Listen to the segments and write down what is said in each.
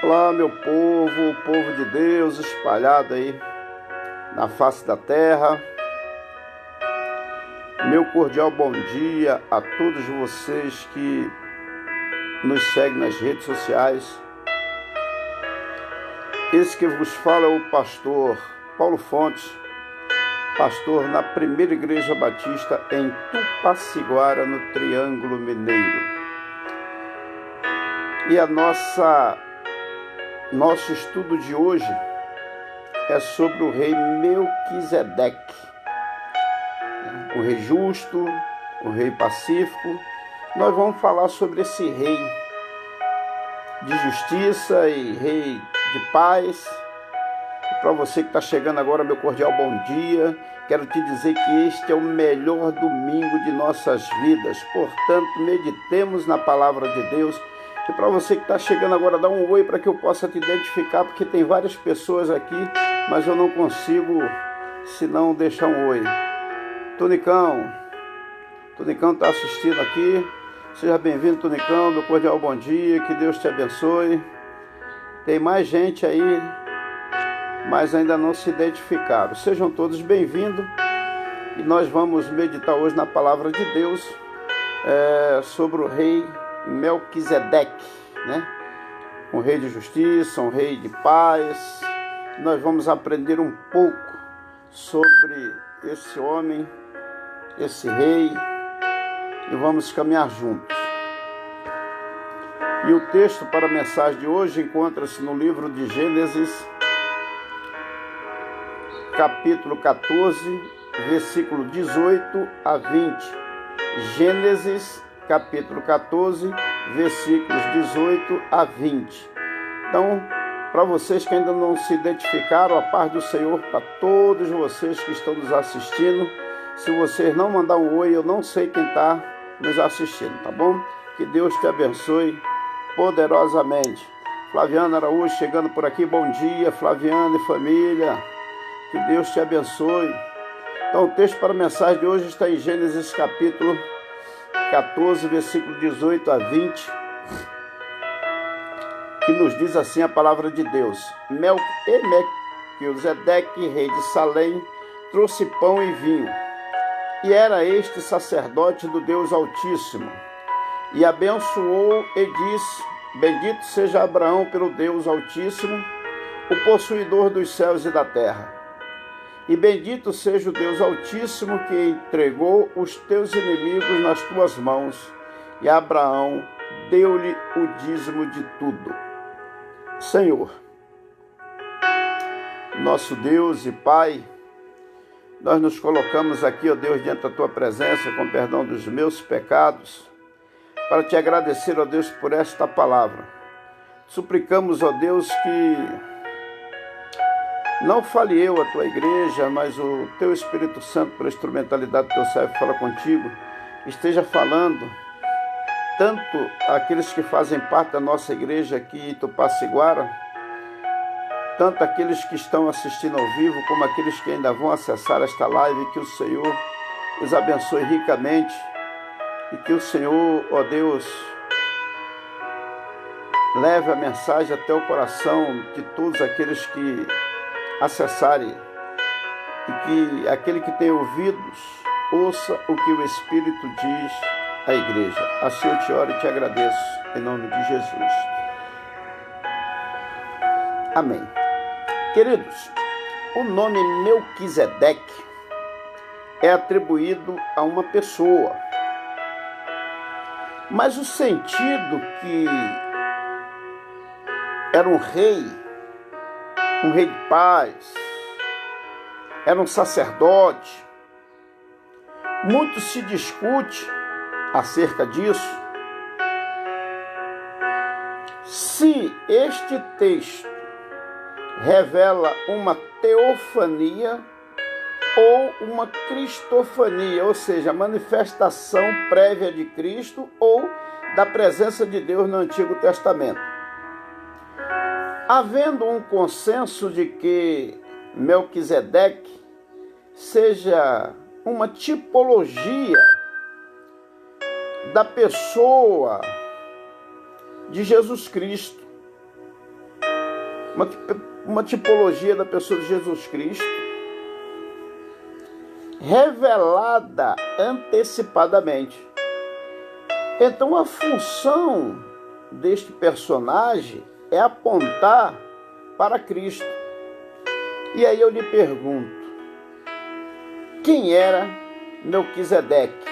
Olá, meu povo, povo de Deus espalhado aí na face da terra. Meu cordial bom dia a todos vocês que nos seguem nas redes sociais. Esse que vos fala é o pastor Paulo Fontes, pastor na Primeira Igreja Batista em Tupaciguara, no Triângulo Mineiro. E nosso estudo de hoje é sobre o rei Melquisedeque, o rei justo, o rei pacífico. Nós vamos falar sobre esse rei de justiça e rei de paz. Para você que está chegando agora, meu cordial bom dia. Quero te dizer que este é o melhor domingo de nossas vidas. Portanto, meditemos na palavra de Deus. E para você que está chegando agora, dá um oi para que eu possa te identificar, porque tem várias pessoas aqui, mas eu não consigo, se não deixar um oi. Tonicão está assistindo aqui. Seja bem-vindo, Tonicão, meu cordial bom dia, que Deus te abençoe. Tem mais gente aí, mas ainda não se identificaram. Sejam todos bem-vindos e nós vamos meditar hoje na palavra de Deus sobre o rei Melquisedeque, né? Um rei de justiça, um rei de paz. Nós vamos aprender um pouco sobre esse homem, esse rei, e vamos caminhar juntos. E o texto para a mensagem de hoje encontra-se no livro de Gênesis, capítulo 14, versículo 18 a 20. Gênesis, capítulo 14, versículos 18 a 20. Então, para vocês que ainda não se identificaram, a paz do Senhor para todos vocês que estão nos assistindo. Se vocês não mandar um oi, eu não sei quem está nos assistindo, tá bom? Que Deus te abençoe poderosamente. Flaviana Araújo chegando por aqui, bom dia, Flaviana e família. Que Deus te abençoe. Então, o texto para a mensagem de hoje está em Gênesis capítulo 14, versículo 18 a 20, que nos diz assim a palavra de Deus. Melquisedeque, rei de Salém, trouxe pão e vinho, e era este sacerdote do Deus Altíssimo, e abençoou e disse: bendito seja Abraão pelo Deus Altíssimo, o possuidor dos céus e da terra. E bendito seja o Deus Altíssimo que entregou os teus inimigos nas tuas mãos. E Abraão deu-lhe o dízimo de tudo. Senhor, nosso Deus e Pai, nós nos colocamos aqui, ó Deus, diante da tua presença, com perdão dos meus pecados, para te agradecer, ó Deus, por esta palavra. Suplicamos, ó Deus, que não fale eu, a tua igreja, mas o teu Espírito Santo, pela instrumentalidade do teu servo, fala contigo, esteja falando tanto aqueles que fazem parte da nossa igreja aqui em Tupaciguara, tanto aqueles que estão assistindo ao vivo, como aqueles que ainda vão acessar esta live, que o Senhor os abençoe ricamente e que o Senhor, ó Deus, leve a mensagem até o coração de todos aqueles que acessarem, e que aquele que tem ouvidos ouça o que o Espírito diz à igreja. Assim eu te oro e te agradeço, em nome de Jesus. Amém. Queridos, o nome Melquisedeque é atribuído a uma pessoa, mas o sentido que era um rei de paz, era um sacerdote. Muito se discute acerca disso, se este texto revela uma teofania ou uma cristofania, ou seja, a manifestação prévia de Cristo ou da presença de Deus no Antigo Testamento. Havendo um consenso de que Melquisedeque seja uma tipologia da pessoa de Jesus Cristo, uma tipologia da pessoa de Jesus Cristo, revelada antecipadamente. Então a função deste personagem é apontar para Cristo. E aí eu lhe pergunto, quem era Melquisedeque?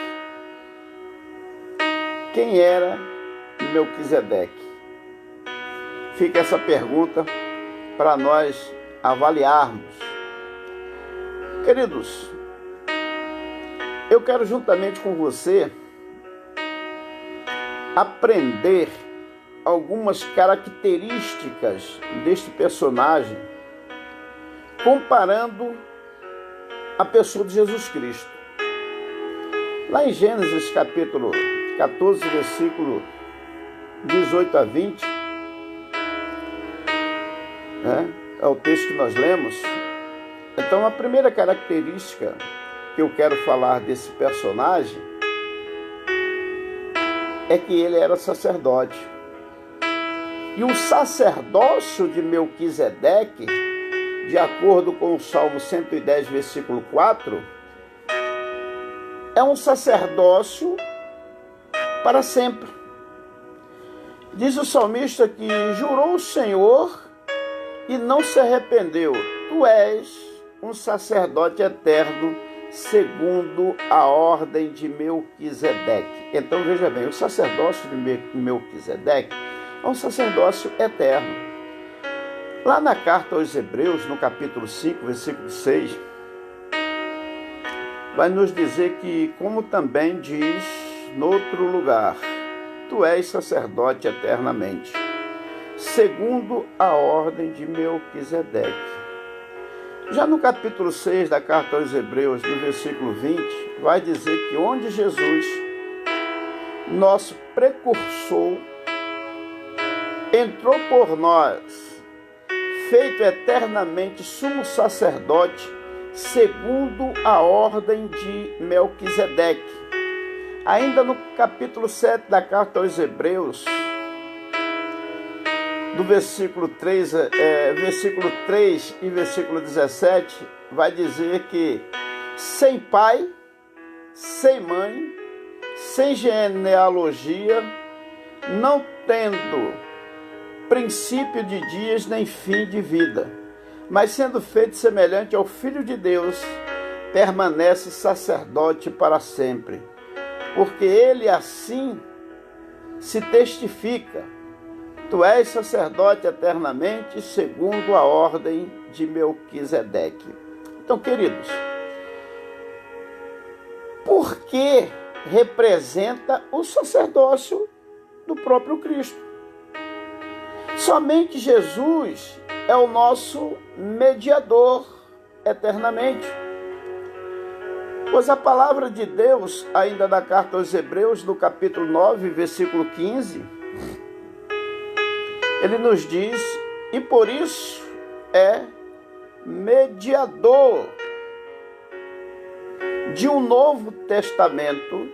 Quem era Melquisedeque? Fica essa pergunta para nós avaliarmos. Queridos, eu quero juntamente com você aprender algumas características deste personagem, comparando a pessoa de Jesus Cristo. Lá em Gênesis capítulo 14, versículo 18 a 20, é o texto que nós lemos. Então, a primeira característica que eu quero falar desse personagem é que ele era sacerdote. E o sacerdócio de Melquisedeque, de acordo com o Salmo 110, versículo 4, é um sacerdócio para sempre. Diz o salmista que jurou o Senhor e não se arrependeu. Tu és um sacerdote eterno, segundo a ordem de Melquisedeque. Então veja bem, o sacerdócio de Melquisedeque é um sacerdócio eterno. Lá na carta aos Hebreus, no capítulo 5, versículo 6, vai nos dizer que, como também diz no outro lugar, tu és sacerdote eternamente, segundo a ordem de Melquisedeque. Já no capítulo 6 da carta aos Hebreus, no versículo 20, vai dizer que onde Jesus, nosso precursor, entrou por nós, feito eternamente sumo sacerdote, segundo a ordem de Melquisedeque. Ainda no capítulo 7 da carta aos Hebreus, do versículo 3 e versículo 17, vai dizer que sem pai, sem mãe, sem genealogia, não tendo princípio de dias nem fim de vida, mas sendo feito semelhante ao Filho de Deus, permanece sacerdote para sempre, porque ele assim se testifica: tu és sacerdote eternamente, segundo a ordem de Melquisedeque. Então, queridos, por que representa o sacerdócio do próprio Cristo? Somente Jesus é o nosso mediador eternamente. Pois a palavra de Deus, ainda na carta aos Hebreus, no capítulo 9, versículo 15, ele nos diz: e por isso é mediador de um novo testamento,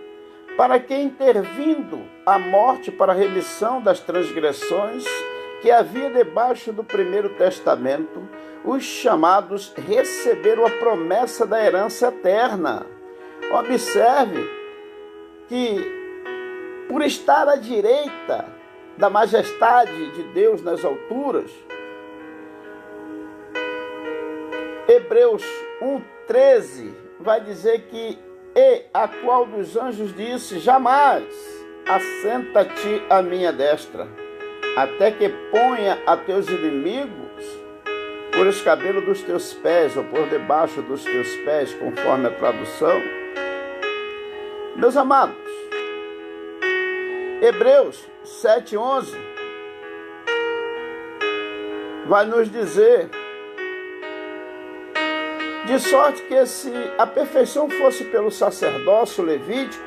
para que, intervindo a morte para a remissão das transgressões que havia debaixo do primeiro testamento, os chamados receberam a promessa da herança eterna. Observe que, por estar à direita da majestade de Deus nas alturas, Hebreus 1,13 vai dizer que e a qual dos anjos disse: jamais assenta-te à minha destra, até que ponha a teus inimigos por escabelo dos teus pés, ou por debaixo dos teus pés, conforme a tradução. Meus amados, Hebreus 7,11 vai nos dizer: de sorte que se a perfeição fosse pelo sacerdócio levítico,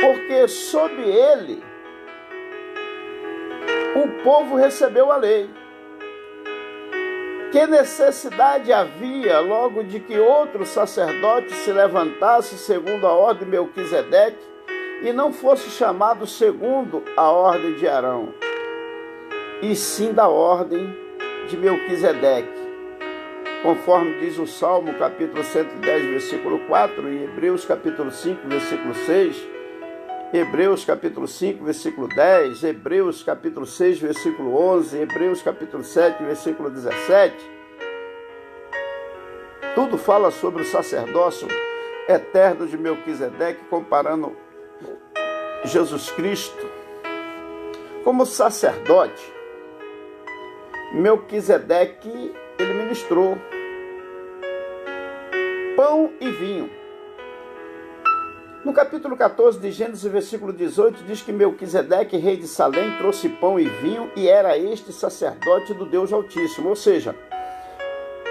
porque sob ele o povo recebeu a lei. Que necessidade havia logo de que outro sacerdote se levantasse segundo a ordem de Melquisedeque, e não fosse chamado segundo a ordem de Arão, e sim da ordem de Melquisedeque, conforme diz o Salmo capítulo 110, versículo 4, e Hebreus capítulo 5, versículo 6, Hebreus capítulo 5, versículo 10, Hebreus capítulo 6, versículo 11, Hebreus capítulo 7, versículo 17. Tudo fala sobre o sacerdócio eterno de Melquisedeque, comparando Jesus Cristo como sacerdote. Melquisedeque, ele ministrou pão e vinho. No capítulo 14 de Gênesis, versículo 18, diz que Melquisedeque, rei de Salém, trouxe pão e vinho, e era este sacerdote do Deus Altíssimo. Ou seja,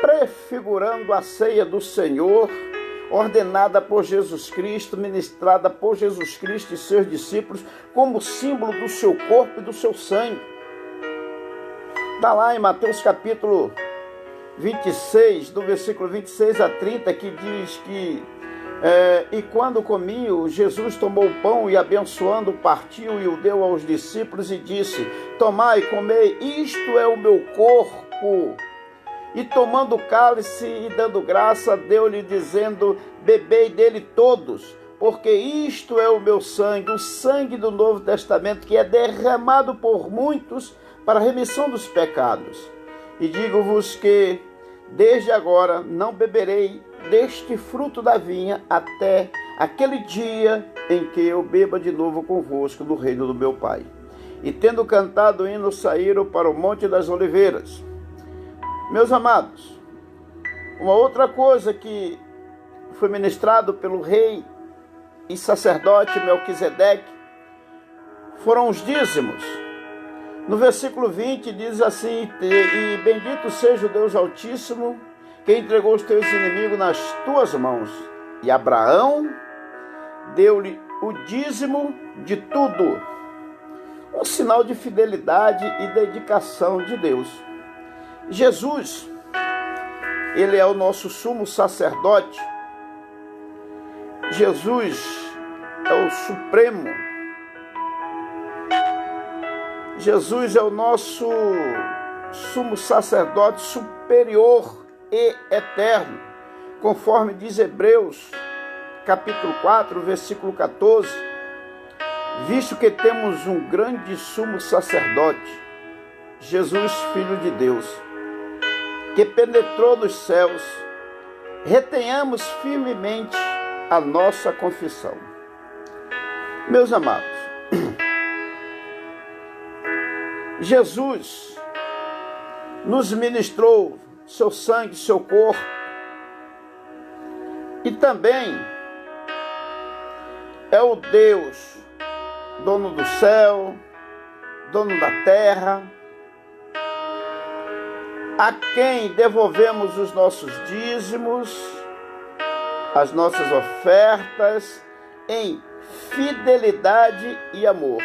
prefigurando a ceia do Senhor, ordenada por Jesus Cristo, ministrada por Jesus Cristo e seus discípulos, como símbolo do seu corpo e do seu sangue. Está lá em Mateus capítulo 26, do versículo 26 a 30, que diz que e quando comiam, Jesus tomou o pão e, abençoando, partiu e o deu aos discípulos e disse: tomai e comei, isto é o meu corpo. E tomando o cálice e dando graça, deu-lhe, dizendo: bebei dele todos, porque isto é o meu sangue, o sangue do Novo Testamento, que é derramado por muitos para a remissão dos pecados. E digo-vos que desde agora não beberei deste fruto da vinha até aquele dia em que eu beba de novo convosco no reino do meu Pai. E tendo cantado o hino, saíram para o Monte das Oliveiras. Meus amados, uma outra coisa que foi ministrado pelo rei e sacerdote Melquisedeque foram os dízimos. No versículo 20 diz assim: e bendito seja o Deus Altíssimo, que entregou os teus inimigos nas tuas mãos. E Abraão deu-lhe o dízimo de tudo. Um sinal de fidelidade e dedicação de Deus. Jesus, ele é o nosso sumo sacerdote. Jesus é o supremo. Jesus é o nosso sumo sacerdote superior e eterno, conforme diz Hebreus capítulo 4, versículo 14, visto que temos um grande sumo sacerdote, Jesus, Filho de Deus, que penetrou nos céus, retenhamos firmemente a nossa confissão. Meus amados, Jesus nos ministrou seu sangue, seu corpo, e também é o Deus, dono do céu, dono da terra, a quem devolvemos os nossos dízimos, as nossas ofertas, em fidelidade e amor.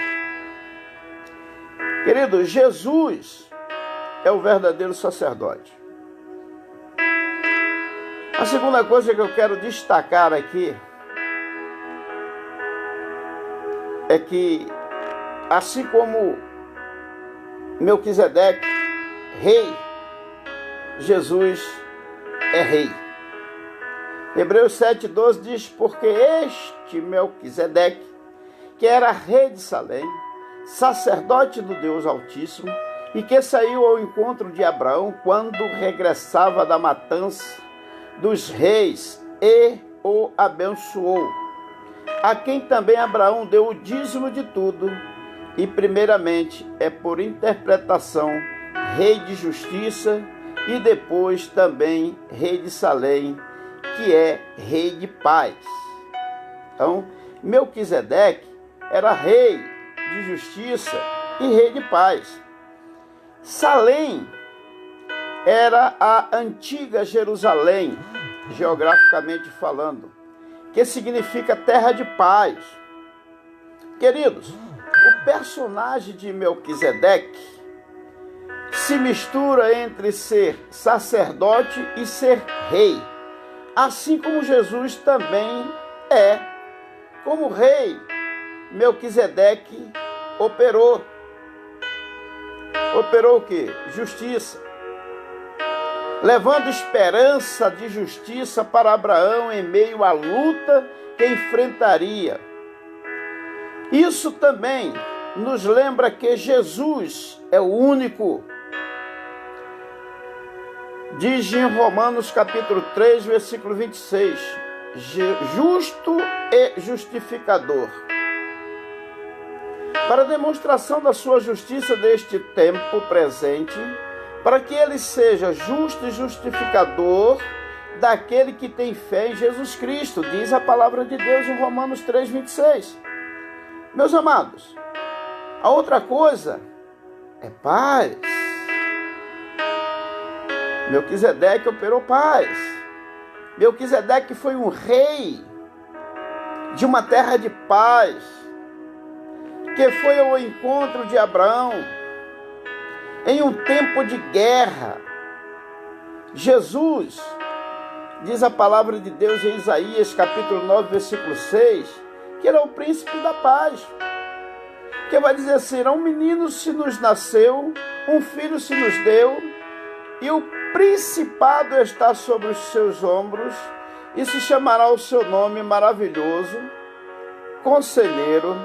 Querido, Jesus é o verdadeiro sacerdote. A segunda coisa que eu quero destacar aqui é que, assim como Melquisedeque, rei, Jesus é rei. Hebreus 7,12 diz: porque este Melquisedeque, que era rei de Salém, sacerdote do Deus Altíssimo, e que saiu ao encontro de Abraão quando regressava da matança dos reis, e o abençoou, a quem também Abraão deu o dízimo de tudo, e primeiramente é por interpretação rei de justiça, e depois também rei de Salém, que é rei de paz. Então, Melquisedeque era rei de justiça e rei de paz. Salém era a antiga Jerusalém, geograficamente falando, que significa terra de paz. Queridos, o personagem de Melquisedeque se mistura entre ser sacerdote e ser rei, assim como Jesus também é. Como rei, Melquisedeque operou. Operou o quê? Justiça. Levando esperança de justiça para Abraão em meio à luta que enfrentaria. Isso também nos lembra que Jesus é o único. Diz em Romanos capítulo 3, versículo 26, justo e justificador. Para demonstração da sua justiça deste tempo presente, para que ele seja justo e justificador daquele que tem fé em Jesus Cristo, diz a palavra de Deus em Romanos 3, 26. Meus amados, a outra coisa é paz. Melquisedeque operou paz. Melquisedeque foi um rei de uma terra de paz, que foi ao encontro de Abraão em um tempo de guerra. Jesus, diz a palavra de Deus em Isaías capítulo 9, versículo 6, que ele é o príncipe da paz, que vai dizer assim: um menino se nos nasceu, um filho se nos deu, e o principado está sobre os seus ombros, e se chamará o seu nome maravilhoso, Conselheiro,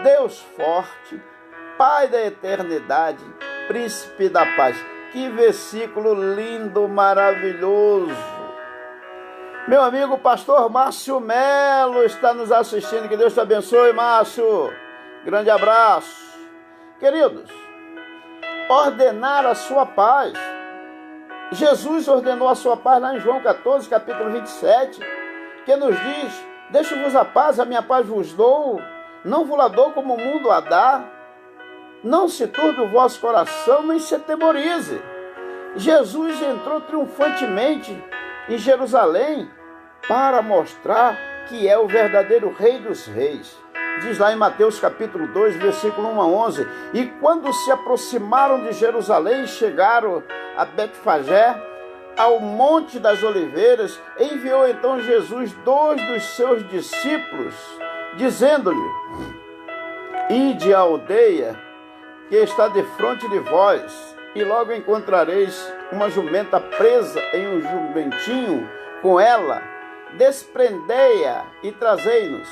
Deus forte, Pai da eternidade, Príncipe da paz. Que versículo lindo, maravilhoso. Meu amigo pastor Márcio Melo está nos assistindo. Que Deus te abençoe, Márcio. Grande abraço. Queridos, ordenar a sua paz. Jesus ordenou a sua paz lá em João 14, capítulo 27, que nos diz: deixo-vos a paz, a minha paz vos dou, não vos la dou como o mundo a dá. Não se turbe o vosso coração, nem se atemorize. Jesus entrou triunfantemente em Jerusalém para mostrar que é o verdadeiro Rei dos Reis. Diz lá em Mateus capítulo 2, versículo 1 a 11. E quando se aproximaram de Jerusalém, chegaram a Betfagé, ao Monte das Oliveiras, enviou então Jesus 2 dos seus discípulos, dizendo-lhe: ide à aldeia que está defronte de vós, e logo encontrareis uma jumenta presa em um jumentinho com ela, desprendei-a e trazei-nos.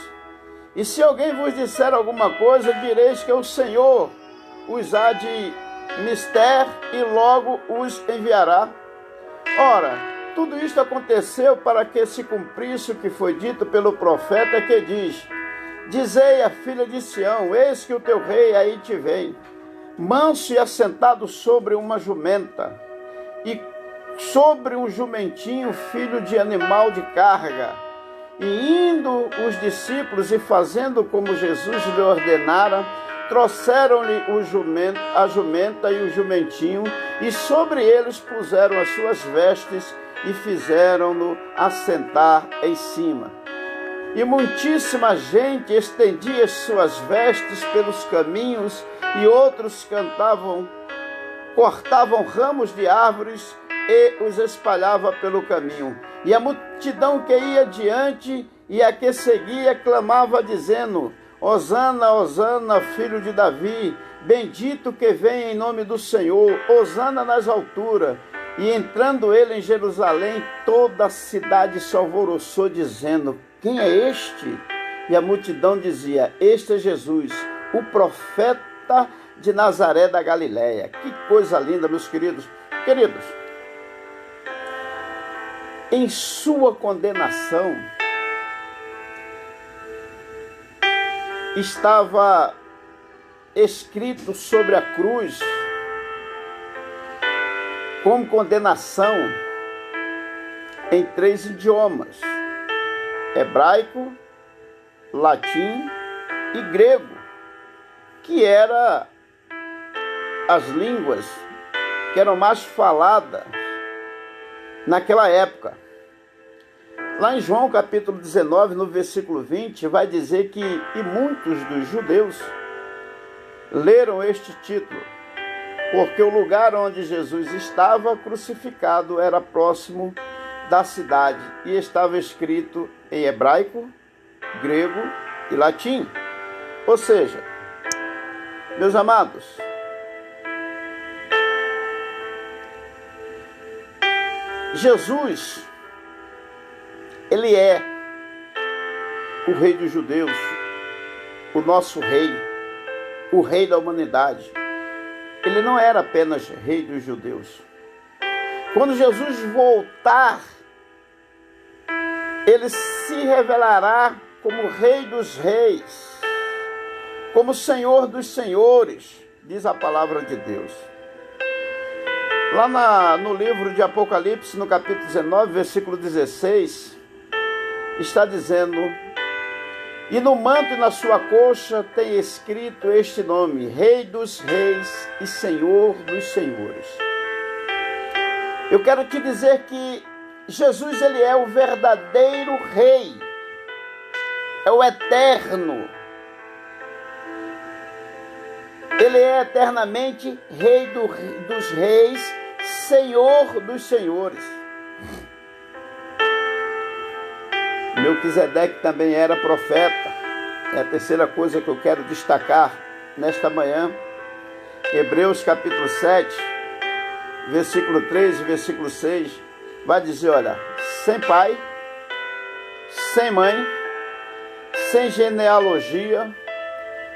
E se alguém vos disser alguma coisa, direis que o Senhor os há de mister e logo os enviará. Ora, tudo isto aconteceu para que se cumprisse o que foi dito pelo profeta, que diz: dizei à filha de Sião, eis que o teu rei aí te vem, manso e assentado sobre uma jumenta, e sobre um jumentinho, filho de animal de carga. E indo os discípulos e fazendo como Jesus lhe ordenara, trouxeram-lhe a jumenta e o jumentinho, e sobre eles puseram as suas vestes e fizeram-no assentar em cima. E muitíssima gente estendia as suas vestes pelos caminhos, e outros cortavam ramos de árvores e os espalhava pelo caminho. E a multidão que ia adiante e a que seguia clamava, dizendo: Hosana, Hosana, filho de Davi, bendito que vem em nome do Senhor, Hosana nas alturas. E entrando ele em Jerusalém, toda a cidade se alvoroçou, dizendo: quem é este? E a multidão dizia: este é Jesus, o profeta de Nazaré da Galileia. Que coisa linda, meus queridos. Queridos, em sua condenação estava escrito sobre a cruz, como condenação, em 3 idiomas: hebraico, latim e grego, que eram as línguas que eram mais faladas naquela época. Lá em João capítulo 19, no versículo 20, vai dizer que e muitos dos judeus leram este título, porque o lugar onde Jesus estava crucificado era próximo da cidade, e estava escrito em hebraico, grego e latim. Ou seja, meus amados, Jesus, ele é o Rei dos Judeus, o nosso Rei, o Rei da humanidade. Ele não era apenas Rei dos Judeus. Quando Jesus voltar, ele se revelará como Rei dos Reis, como Senhor dos Senhores, diz a palavra de Deus. Lá no livro de Apocalipse, no capítulo 19, versículo 16, está dizendo: e no manto e na sua coxa tem escrito este nome: Rei dos Reis e Senhor dos Senhores. Eu quero te dizer que Jesus, ele é o verdadeiro Rei, é o eterno. Ele é eternamente Rei dos Reis, Senhor dos Senhores. Melquisedeque também era profeta. É a terceira coisa que eu quero destacar nesta manhã. Hebreus capítulo 7, versículo 3 e versículo 6, vai dizer, olha, sem pai, sem mãe, sem genealogia,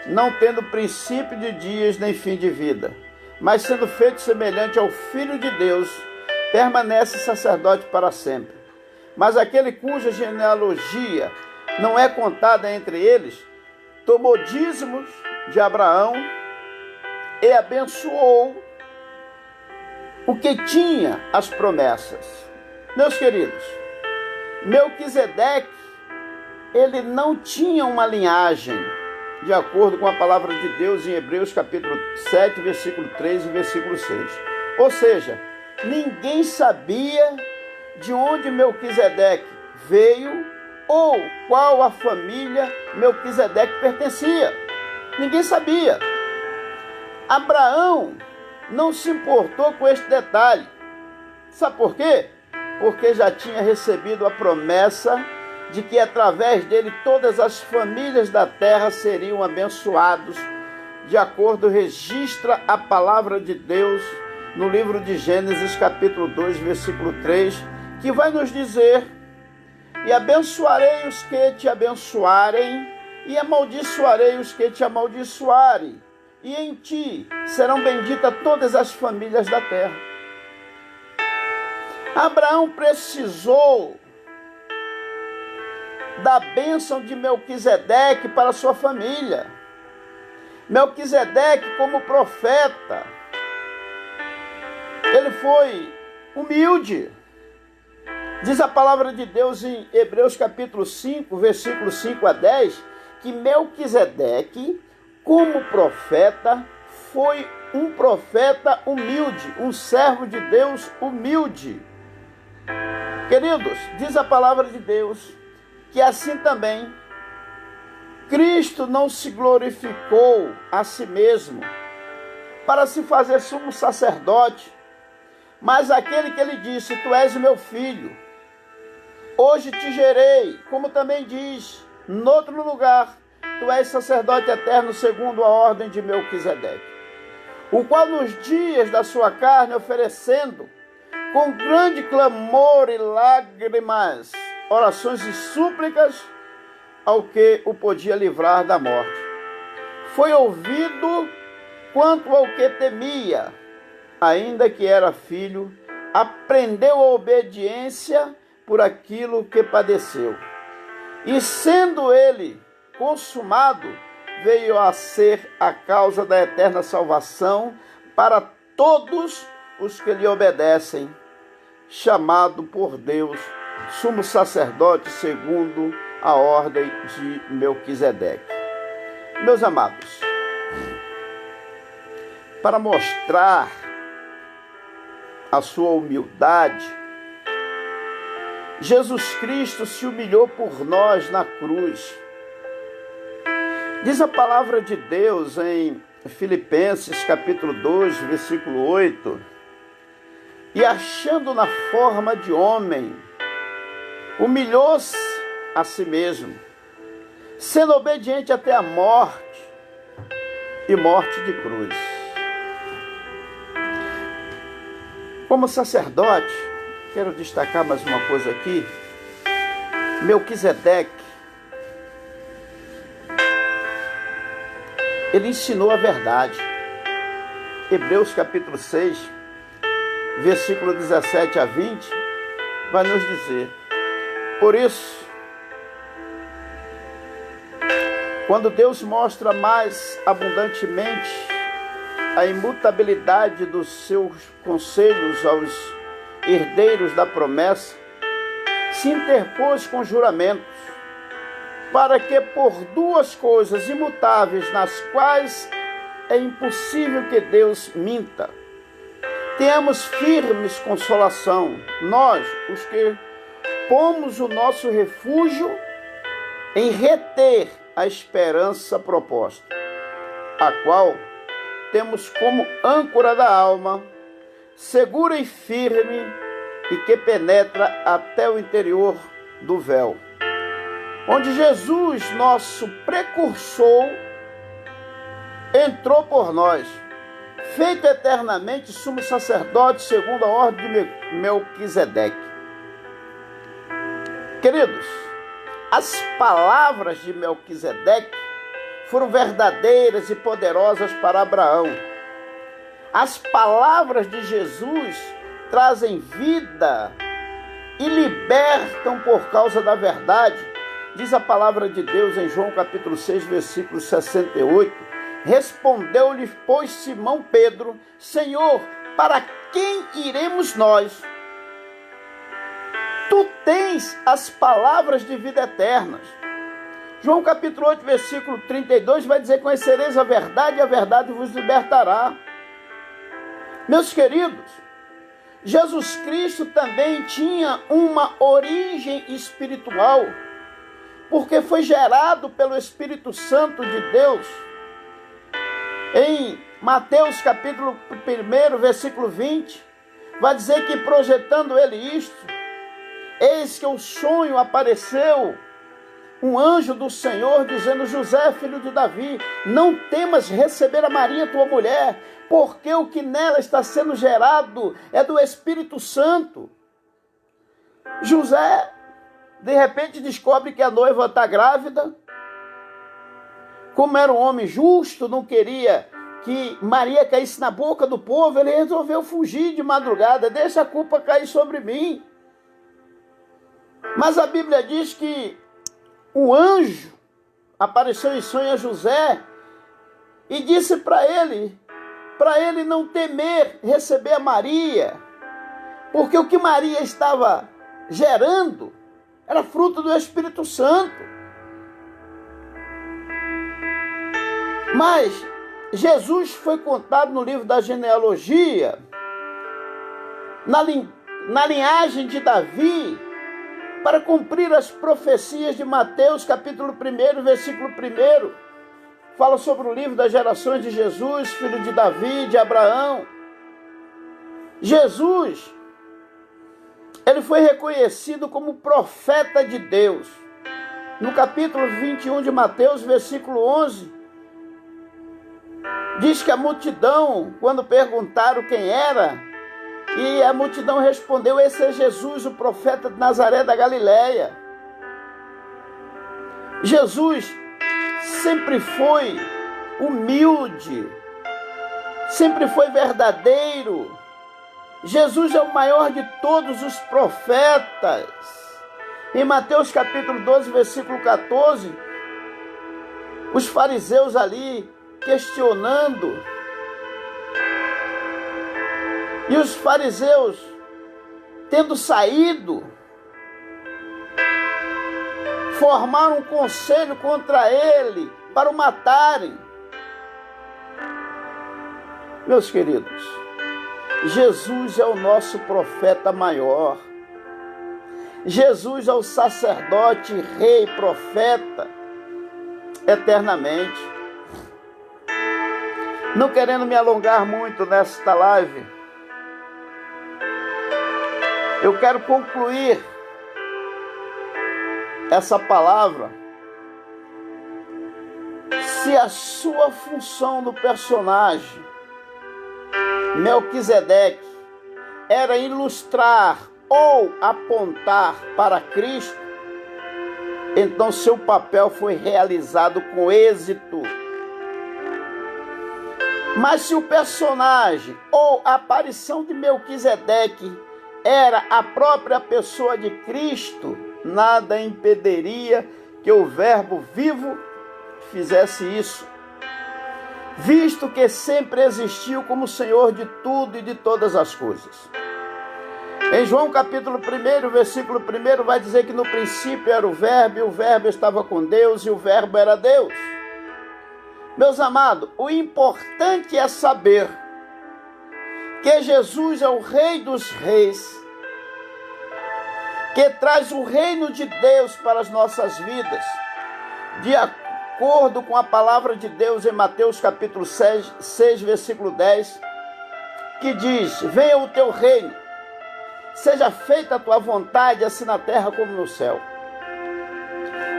não tendo princípio de dias nem fim de vida, mas sendo feito semelhante ao Filho de Deus, permanece sacerdote para sempre. Mas aquele cuja genealogia não é contada entre eles, tomou dízimos de Abraão e abençoou o que tinha as promessas. Meus queridos, Melquisedeque, ele não tinha uma linhagem, de acordo com a palavra de Deus em Hebreus capítulo 7, versículo 3 e versículo 6. Ou seja, ninguém sabia de onde Melquisedeque veio ou qual a família Melquisedeque pertencia. Ninguém sabia. Abraão não se importou com este detalhe. Sabe por quê? Porque já tinha recebido a promessa de que através dele todas as famílias da terra seriam abençoados, de acordo registra a palavra de Deus no livro de Gênesis capítulo 2, versículo 3, que vai nos dizer: e abençoarei os que te abençoarem, e amaldiçoarei os que te amaldiçoarem, e em ti serão benditas todas as famílias da terra. Abraão precisou da bênção de Melquisedeque para sua família. Melquisedeque, como profeta, ele foi humilde. Diz a palavra de Deus em Hebreus capítulo 5, versículos 5 a 10, que Melquisedeque, como profeta, foi um profeta humilde, um servo de Deus humilde. Queridos, diz a palavra de Deus que assim também Cristo não se glorificou a si mesmo para se fazer sumo sacerdote, mas aquele que ele disse: tu és o meu filho, hoje te gerei, como também diz, noutro lugar, tu és sacerdote eterno segundo a ordem de Melquisedeque, o qual nos dias da sua carne, oferecendo com grande clamor e lágrimas, orações e súplicas ao que o podia livrar da morte, foi ouvido quanto ao que temia, ainda que era filho, aprendeu a obediência por aquilo que padeceu. E sendo ele consumado, veio a ser a causa da eterna salvação para todos os que lhe obedecem, chamado por Deus sumo sacerdote segundo a ordem de Melquisedeque. Meus amados, para mostrar a sua humildade, Jesus Cristo se humilhou por nós na cruz. Diz a palavra de Deus em Filipenses capítulo 2, versículo 8, e achando na forma de homem, humilhou-se a si mesmo, sendo obediente até a morte, e morte de cruz. Como sacerdote, quero destacar mais uma coisa aqui. Melquisedeque, ele ensinou a verdade. Hebreus capítulo 6, versículo 17 a 20, vai nos dizer: por isso, quando Deus mostra mais abundantemente a imutabilidade dos seus conselhos aos herdeiros da promessa, se interpôs com juramentos, para que por duas coisas imutáveis, nas quais é impossível que Deus minta, tenhamos firmes consolação, nós, os que pomos o nosso refúgio em reter a esperança proposta, a qual temos como âncora da alma, segura e firme, e que penetra até o interior do véu, onde Jesus, nosso precursor, entrou por nós, feito eternamente sumo sacerdote segundo a ordem de Melquisedeque. Queridos, as palavras de Melquisedeque foram verdadeiras e poderosas para Abraão. As palavras de Jesus trazem vida e libertam por causa da verdade. Diz a palavra de Deus em João capítulo 6, versículo 68. Respondeu-lhe, pois, Simão Pedro: Senhor, para quem iremos nós? Tu tens as palavras de vida eternas. João capítulo 8, versículo 32 vai dizer: conhecereis a verdade e a verdade vos libertará. Meus queridos, Jesus Cristo também tinha uma origem espiritual, porque foi gerado pelo Espírito Santo de Deus. Em Mateus capítulo 1, versículo 20, vai dizer que projetando ele isto, eis que o sonho apareceu um anjo do Senhor dizendo: José, filho de Davi, não temas receber a Maria, tua mulher, porque o que nela está sendo gerado é do Espírito Santo. José, de repente, descobre que a noiva está grávida. Como era um homem justo, não queria que Maria caísse na boca do povo, ele resolveu fugir de madrugada. Deixa a culpa cair sobre mim. Mas a Bíblia diz que um anjo apareceu em sonho a José e disse para ele não temer receber a Maria, porque o que Maria estava gerando era fruto do Espírito Santo. Mas Jesus foi contado no livro da genealogia, na linhagem de Davi, para cumprir as profecias de Mateus, capítulo 1, versículo 1. Fala sobre o livro das gerações de Jesus, filho de Davi, de Abraão. Jesus, ele foi reconhecido como profeta de Deus. No capítulo 21 de Mateus, versículo 11, diz que a multidão, quando perguntaram quem era, e a multidão respondeu: esse é Jesus, o profeta de Nazaré da Galileia. Jesus sempre foi humilde, sempre foi verdadeiro. Jesus é o maior de todos os profetas. Em Mateus capítulo 12, versículo 14, os fariseus ali questionando, e os fariseus, tendo saído, formaram um conselho contra ele para o matarem. Meus queridos, Jesus é o nosso profeta maior. Jesus é o sacerdote, rei, profeta, eternamente. Não querendo me alongar muito nesta live, eu quero concluir essa palavra se a sua função do personagem Melquisedeque era ilustrar ou apontar para Cristo, então seu papel foi realizado com êxito. Mas se o personagem ou a aparição de Melquisedeque era a própria pessoa de Cristo, nada impediria que o Verbo vivo fizesse isso, visto que sempre existiu como Senhor de tudo e de todas as coisas. Em João capítulo 1, versículo 1, vai dizer que no princípio era o Verbo, e o Verbo estava com Deus, e o Verbo era Deus. Meus amados, o importante é saber que Jesus é o Rei dos Reis, que traz o reino de Deus para as nossas vidas, de acordo com a palavra de Deus em Mateus capítulo 6, versículo 10, que diz: venha o teu reino, seja feita a tua vontade, assim na terra como no céu.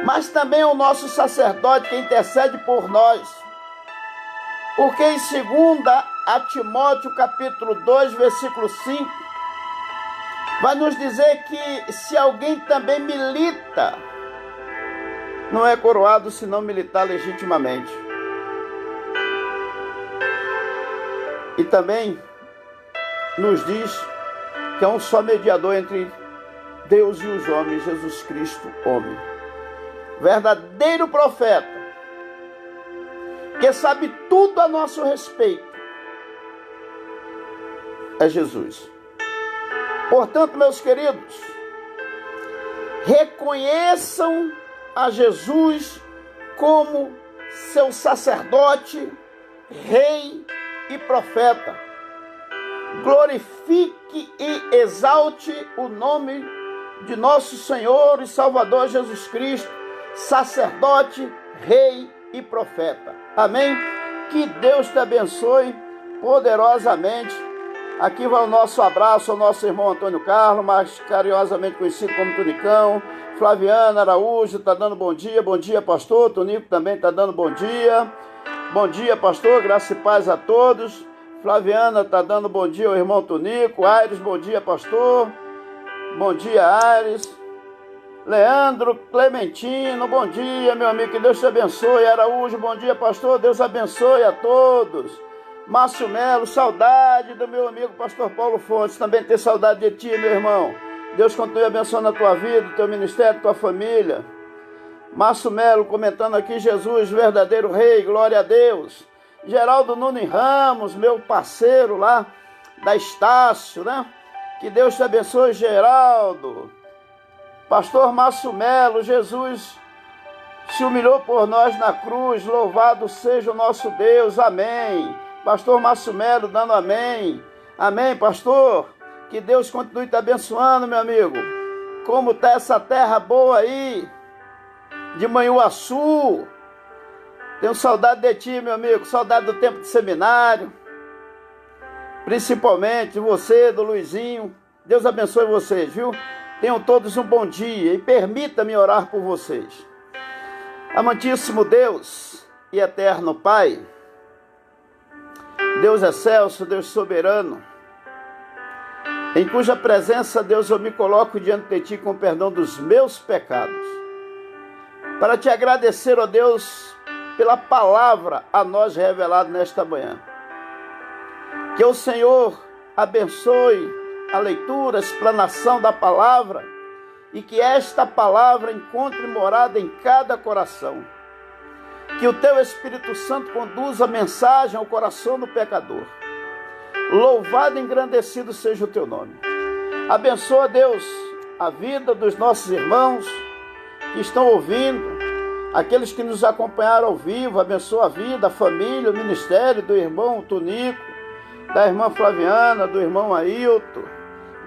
Mas também é o nosso sacerdote que intercede por nós, porque em 2 Timóteo capítulo 2, versículo 5, vai nos dizer que se alguém também milita, não é coroado se não militar legitimamente. E também nos diz que é um só mediador entre Deus e os homens, Jesus Cristo, homem. Verdadeiro profeta, que sabe tudo a nosso respeito, é Jesus. Portanto, meus queridos, reconheçam a Jesus como seu sacerdote, rei e profeta. Glorifique e exalte o nome de nosso Senhor e Salvador Jesus Cristo, sacerdote, rei e profeta. Amém? Que Deus te abençoe poderosamente. Aqui vai o nosso abraço ao nosso irmão Antônio Carlos, mais carinhosamente conhecido como Tunicão. Flaviana Araújo está dando bom dia pastor. Tonico também está dando bom dia pastor, graça e paz a todos. Flaviana está dando bom dia ao irmão Tonico. Aires, bom dia pastor, bom dia Aires. Leandro Clementino, bom dia meu amigo, que Deus te abençoe. Araújo, bom dia pastor, Deus abençoe a todos. Márcio Melo, saudade do meu amigo pastor Paulo Fontes, também ter saudade de ti, meu irmão. Deus continue abençoando a tua vida, o teu ministério, tua família. Márcio Melo comentando aqui: Jesus, verdadeiro rei, glória a Deus. Geraldo Nunes Ramos, meu parceiro lá da Estácio, né? Que Deus te abençoe, Geraldo. Pastor Márcio Melo, Jesus se humilhou por nós na cruz, louvado seja o nosso Deus, amém. Pastor Márcio Melo dando amém. Amém, pastor. Que Deus continue te abençoando, meu amigo. Como está essa terra boa aí, de Manhuaçu. Tenho saudade de ti, meu amigo. Saudade do tempo de seminário. Principalmente você, do Luizinho. Deus abençoe vocês, viu? Tenham todos um bom dia e permita-me orar por vocês. Amantíssimo Deus e eterno Pai, Deus excelso, Deus soberano, em cuja presença, Deus, eu me coloco diante de Ti com perdão dos meus pecados, para Te agradecer, ó Deus, pela palavra a nós revelada nesta manhã. Que o Senhor abençoe a leitura, a explanação da palavra, e que esta palavra encontre morada em cada coração. Que o Teu Espírito Santo conduza a mensagem ao coração do pecador. Louvado e engrandecido seja o Teu nome. Abençoa, Deus, a vida dos nossos irmãos que estão ouvindo, aqueles que nos acompanharam ao vivo. Abençoa a vida, a família, o ministério do irmão Tonico, da irmã Flaviana, do irmão Ailton,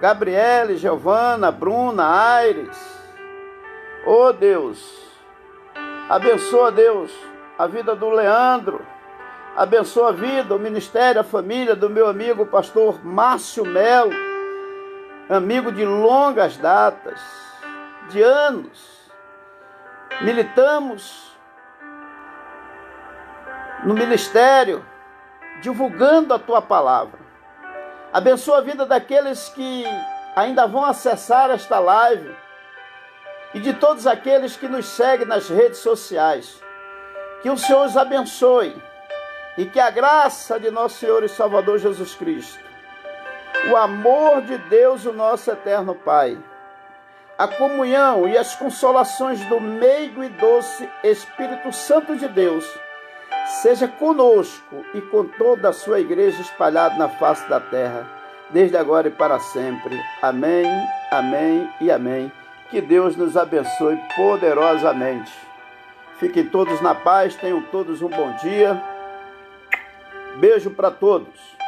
Gabriele, Giovana, Bruna, Aires. Oh Deus, abençoa, Deus, a vida do Leandro. Abençoa a vida, o ministério, a família do meu amigo pastor Márcio Melo, amigo de longas datas, de anos. Militamos no ministério, divulgando a tua palavra. Abençoa a vida daqueles que ainda vão acessar esta live e de todos aqueles que nos seguem nas redes sociais. Que o Senhor os abençoe e que a graça de nosso Senhor e Salvador Jesus Cristo, o amor de Deus, o nosso eterno Pai, a comunhão e as consolações do meigo e doce Espírito Santo de Deus, seja conosco e com toda a sua igreja espalhada na face da terra, desde agora e para sempre. Amém, amém e amém. Que Deus nos abençoe poderosamente. Fiquem todos na paz, tenham todos um bom dia. Beijo para todos.